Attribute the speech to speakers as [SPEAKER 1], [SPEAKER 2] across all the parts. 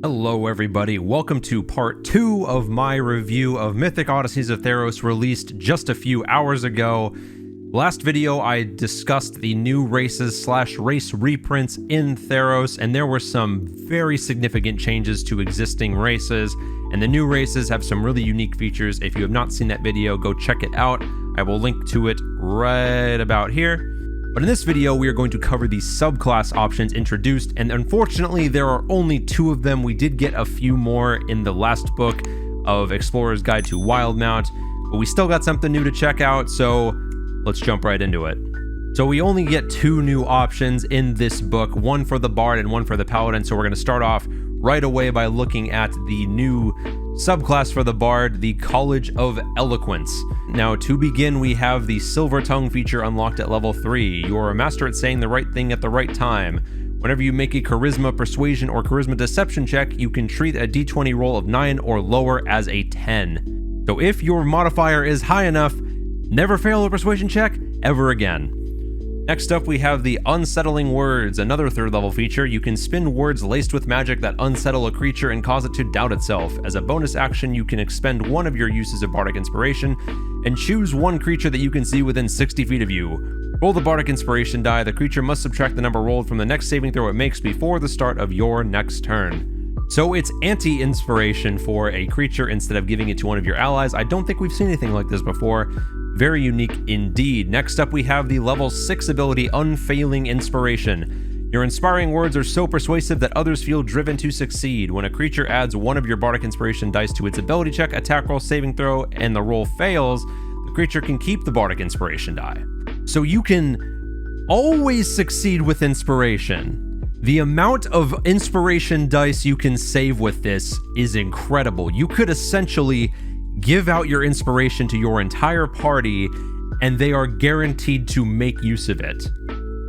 [SPEAKER 1] Hello everybody, welcome to part 2 of my review of Mythic Odysseys of Theros, released just a few hours ago. Last video I discussed the new races/race reprints in Theros, and there were some very significant changes to existing races, and the new races have some really unique features. If you have not seen that video, go check it out. I will link to it right about here. But in this video, we are going to cover the subclass options introduced, and unfortunately, there are only 2 of them. We did get a few more in the last book of Explorer's Guide to Wildmount, but we still got something new to check out, so let's jump right into it. So we only get 2 new options in this book, one for the Bard and one for the Paladin, so we're going to start off right away by looking at the new subclass for the Bard, the College of Eloquence. Now, to begin, we have the Silver Tongue feature unlocked at level 3. You're a master at saying the right thing at the right time. Whenever you make a Charisma, Persuasion, or Charisma Deception check, you can treat a d20 roll of 9 or lower as a 10. So if your modifier is high enough, never fail a Persuasion check ever again. Next up, we have the Unsettling Words, another 3rd level feature. You can spin words laced with magic that unsettle a creature and cause it to doubt itself. As a bonus action, you can expend one of your uses of Bardic Inspiration and choose one creature that you can see within 60 feet of you. Roll the Bardic Inspiration die. The creature must subtract the number rolled from the next saving throw it makes before the start of your next turn. So it's anti-inspiration for a creature instead of giving it to one of your allies. I don't think we've seen anything like this before. Very unique indeed. Next up, we have the level 6 ability, Unfailing Inspiration. Your inspiring words are so persuasive that others feel driven to succeed. When a creature adds one of your Bardic Inspiration dice to its ability check, attack roll, saving throw, and the roll fails, the creature can keep the Bardic Inspiration die. So you can always succeed with inspiration. The amount of inspiration dice you can save with this is incredible. You could essentially give out your inspiration to your entire party, and they are guaranteed to make use of it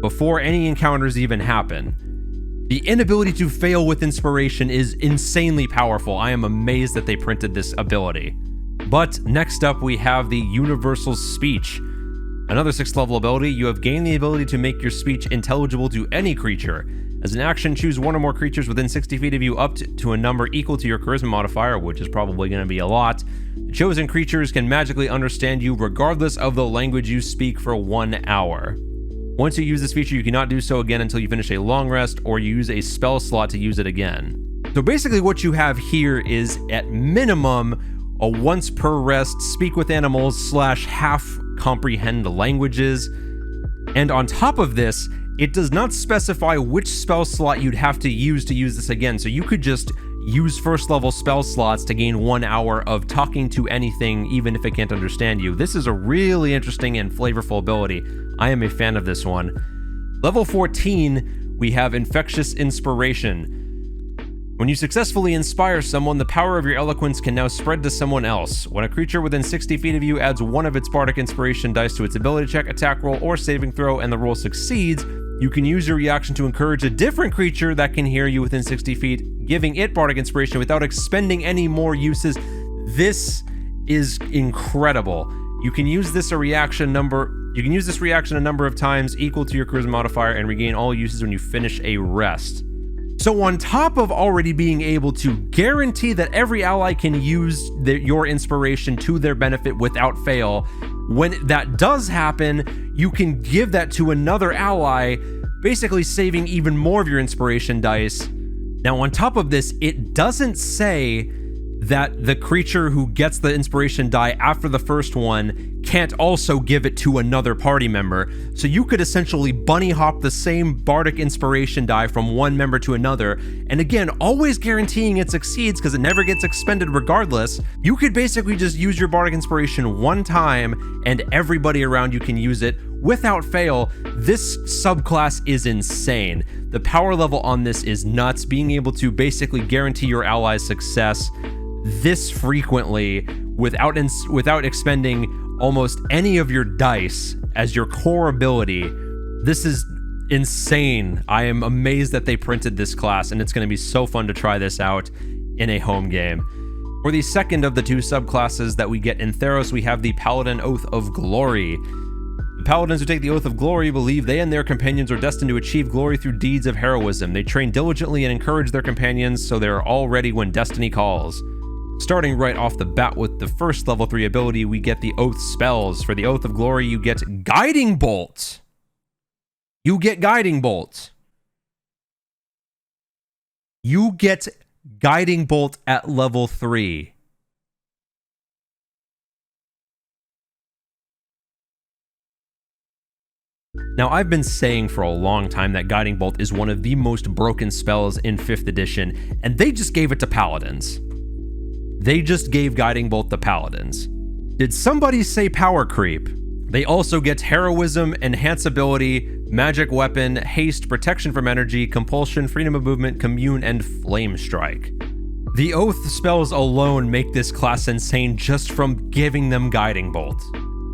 [SPEAKER 1] before any encounters even happen. The inability to fail with inspiration is insanely powerful. I am amazed that they printed this ability. But next up, we have the Universal Speech. Another 6th level ability. You have gained the ability to make your speech intelligible to any creature. As an action, choose one or more creatures within 60 feet of you up to a number equal to your charisma modifier, which is probably going to be a lot. The chosen creatures can magically understand you regardless of the language you speak for 1 hour. Once you use this feature, you cannot do so again until you finish a long rest or you use a spell slot to use it again. So basically what you have here is, at minimum, a once per rest speak with animals / half comprehend languages. And on top of this, it does not specify which spell slot you'd have to use this again, so you could just use 1st level spell slots to gain 1 hour of talking to anything, even if it can't understand you. This is a really interesting and flavorful ability. I am a fan of this one. Level 14, we have Infectious Inspiration. When you successfully inspire someone, the power of your eloquence can now spread to someone else. When a creature within 60 feet of you adds one of its Bardic Inspiration dice to its ability check, attack roll, or saving throw, and the roll succeeds, you can use your reaction to encourage a different creature that can hear you within 60 feet, giving it Bardic Inspiration without expending any more uses. This is incredible. You can use this reaction a number of times equal to your charisma modifier and regain all uses when you finish a rest. So on top of already being able to guarantee that every ally can use your inspiration to their benefit without fail, when that does happen, you can give that to another ally, basically saving even more of your inspiration dice. Now, on top of this, it doesn't say that the creature who gets the inspiration die after the first one can't also give it to another party member. So you could essentially bunny hop the same Bardic Inspiration die from one member to another, and again, always guaranteeing it succeeds because it never gets expended regardless. You could basically just use your Bardic Inspiration one time and everybody around you can use it without fail. This subclass is insane. The power level on this is nuts. Being able to basically guarantee your allies success this frequently without expending almost any of your dice as your core ability, this is insane. I am amazed that they printed this class, and it's going to be so fun to try this out in a home game. For the second of the 2 subclasses that we get in Theros, we have the Paladin Oath of Glory. The paladins who take the Oath of Glory believe they and their companions are destined to achieve glory through deeds of heroism. They train diligently and encourage their companions so they are all ready when destiny calls. Starting right off the bat with the first level 3 ability, we get the Oath spells. For the Oath of Glory, you get Guiding Bolt. You get Guiding Bolt. You get Guiding Bolt at level 3. Now, I've been saying for a long time that Guiding Bolt is one of the most broken spells in 5th edition, and they just gave it to Paladins. They just gave Guiding Bolt to Paladins. Did somebody say power creep? They also get Heroism, Enhance Ability, Magic Weapon, Haste, Protection from Energy, Compulsion, Freedom of Movement, Commune, and Flame Strike. The Oath spells alone make this class insane just from giving them Guiding Bolt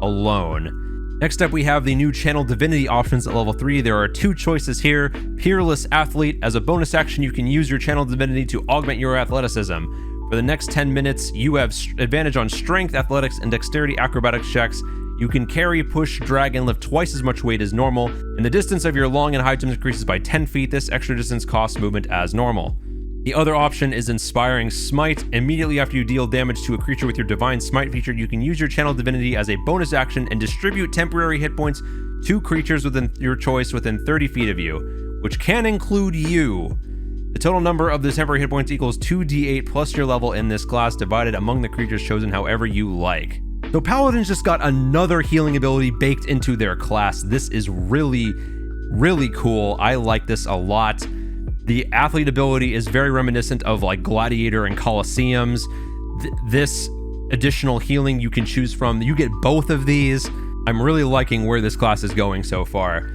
[SPEAKER 1] alone. Next up, we have the new Channel Divinity options at level 3. There are 2 choices here. Peerless Athlete. As a bonus action, you can use your Channel Divinity to augment your athleticism. For the next 10 minutes, you have advantage on Strength, Athletics, and Dexterity Acrobatics checks. You can carry, push, drag, and lift twice as much weight as normal, and the distance of your long and high jumps increases by 10 feet. This extra distance costs movement as normal. The other option is Inspiring Smite. Immediately after you deal damage to a creature with your Divine Smite feature, you can use your Channel Divinity as a bonus action and distribute temporary hit points to creatures within your choice within 30 feet of you, which can include you. The total number of the temporary hit points equals 2d8 plus your level in this class, divided among the creatures chosen however you like. So Paladins just got another healing ability baked into their class. This is really, really cool. I like this a lot. The Athlete ability is very reminiscent of like Gladiator and Colosseums. This additional healing you can choose from, you get both of these. I'm really liking where this class is going so far.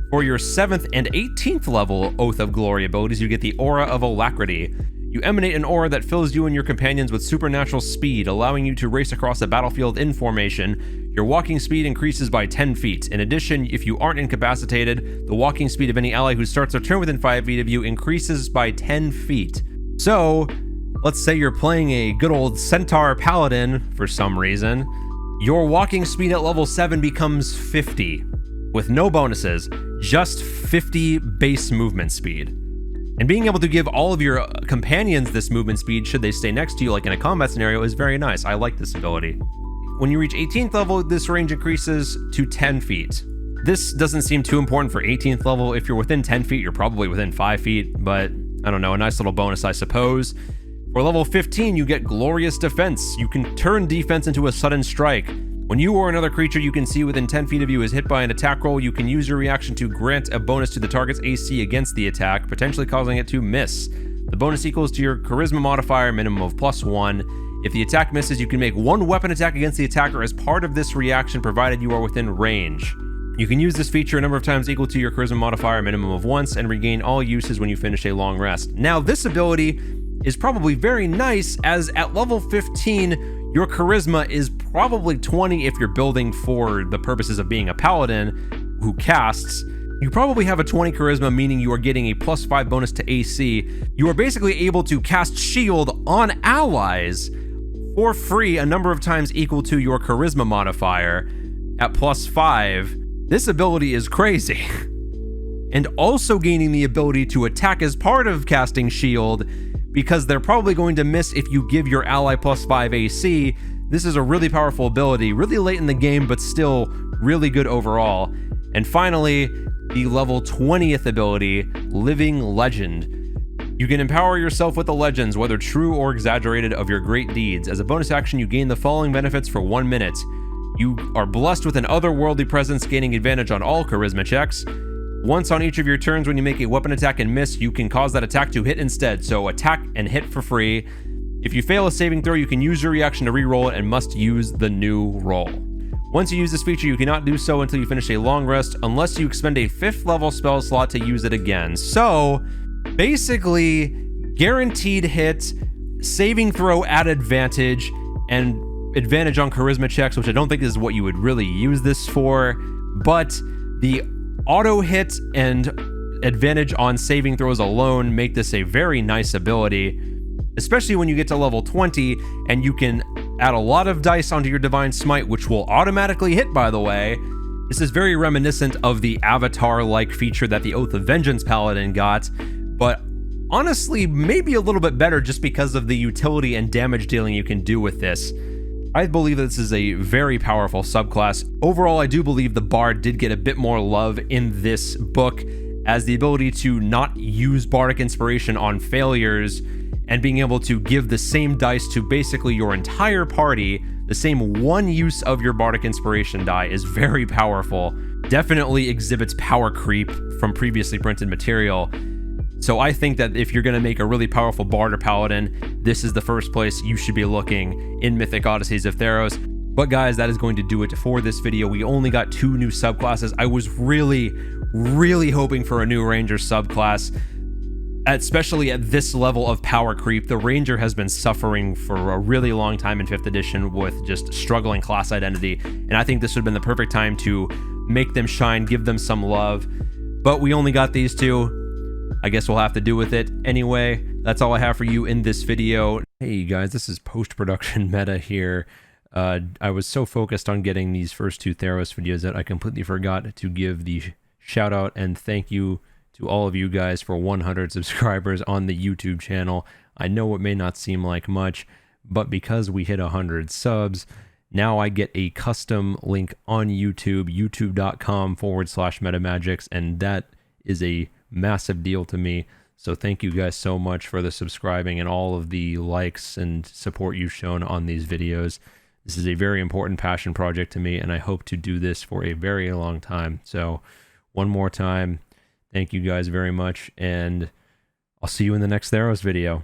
[SPEAKER 1] For your 7th and 18th level Oath of Glory abilities, you get the Aura of Alacrity. You emanate an aura that fills you and your companions with supernatural speed, allowing you to race across the battlefield in formation. Your walking speed increases by 10 feet. In addition, if you aren't incapacitated, the walking speed of any ally who starts their turn within 5 feet of you increases by 10 feet. So, let's say you're playing a good old Centaur Paladin for some reason. Your walking speed at level 7 becomes 50, with no bonuses, just 50 base movement speed. And being able to give all of your companions this movement speed should they stay next to you like in a combat scenario is very nice. I like this ability. When you reach 18th level, this range increases to 10 feet. This doesn't seem too important for 18th level. If you're within 10 feet, you're probably within 5 feet, but I don't know, a nice little bonus, I suppose. For level 15, you get Glorious Defense. You can turn defense into a sudden strike. When you or another creature you can see within 10 feet of you is hit by an attack roll, you can use your reaction to grant a bonus to the target's AC against the attack, potentially causing it to miss. The bonus equals to your Charisma modifier, minimum of +1. If the attack misses, you can make one weapon attack against the attacker as part of this reaction, provided you are within range. You can use this feature a number of times equal to your Charisma modifier, minimum of once, and regain all uses when you finish a long rest. Now, this ability is probably very nice, as at level 15, your Charisma is probably 20 if you're building for the purposes of being a Paladin who casts. You probably have a 20 Charisma, meaning you are getting a +5 bonus to AC. You are basically able to cast Shield on allies for free a number of times equal to your Charisma modifier at +5. This ability is crazy. And also gaining the ability to attack as part of casting Shield, because they're probably going to miss if you give your ally +5 AC. This is a really powerful ability, really late in the game, but still really good overall. And finally, the level 20th ability, Living Legend. You can empower yourself with the legends, whether true or exaggerated, of your great deeds. As a bonus action, you gain the following benefits for 1 minute. You are blessed with an otherworldly presence, gaining advantage on all charisma checks. Once on each of your turns, when you make a weapon attack and miss, you can cause that attack to hit instead, so attack and hit for free. If you fail a saving throw, you can use your reaction to re-roll it and must use the new roll. Once you use this feature, you cannot do so until you finish a long rest, unless you expend a 5th level spell slot to use it again. So, basically, guaranteed hit, saving throw at advantage, and advantage on charisma checks, which I don't think is what you would really use this for, but the auto hit and advantage on saving throws alone make this a very nice ability, especially when you get to level 20 and you can add a lot of dice onto your Divine Smite, which will automatically hit, by the way, This is very reminiscent of the Avatar-like feature that the Oath of Vengeance Paladin got, but honestly, maybe a little bit better just because of the utility and damage dealing you can do with this. I believe this is a very powerful subclass. Overall, I do believe the Bard did get a bit more love in this book, as the ability to not use Bardic Inspiration on failures and being able to give the same dice to basically your entire party, the same one use of your Bardic Inspiration die, is very powerful. Definitely exhibits power creep from previously printed material. So I think that if you're going to make a really powerful Bard or Paladin, this is the first place you should be looking in Mythic Odysseys of Theros. But guys, that is going to do it for this video. We only got 2 new subclasses. I was really hoping for a new Ranger subclass, especially at this level of power creep. The Ranger has been suffering for a really long time in 5th edition with just struggling class identity, and I think this would have been the perfect time to make them shine, give them some love. But we only got these 2. I guess we'll have to do with it anyway. That's all I have for you in this video. Hey guys, this is post-production meta here. I was so focused on getting these first 2 Theros videos that I completely forgot to give the shout out and thank you to all of you guys for 100 subscribers on the YouTube channel. I know it may not seem like much, but because we hit 100 subs, now I get a custom link on YouTube, youtube.com/metamagics, and that is a massive deal to me. So thank you guys so much for the subscribing and all of the likes and support you've shown on these videos. This is a very important passion project to me, and I hope to do this for a very long time. So one more time, thank you guys very much, and I'll see you in the next Theros video.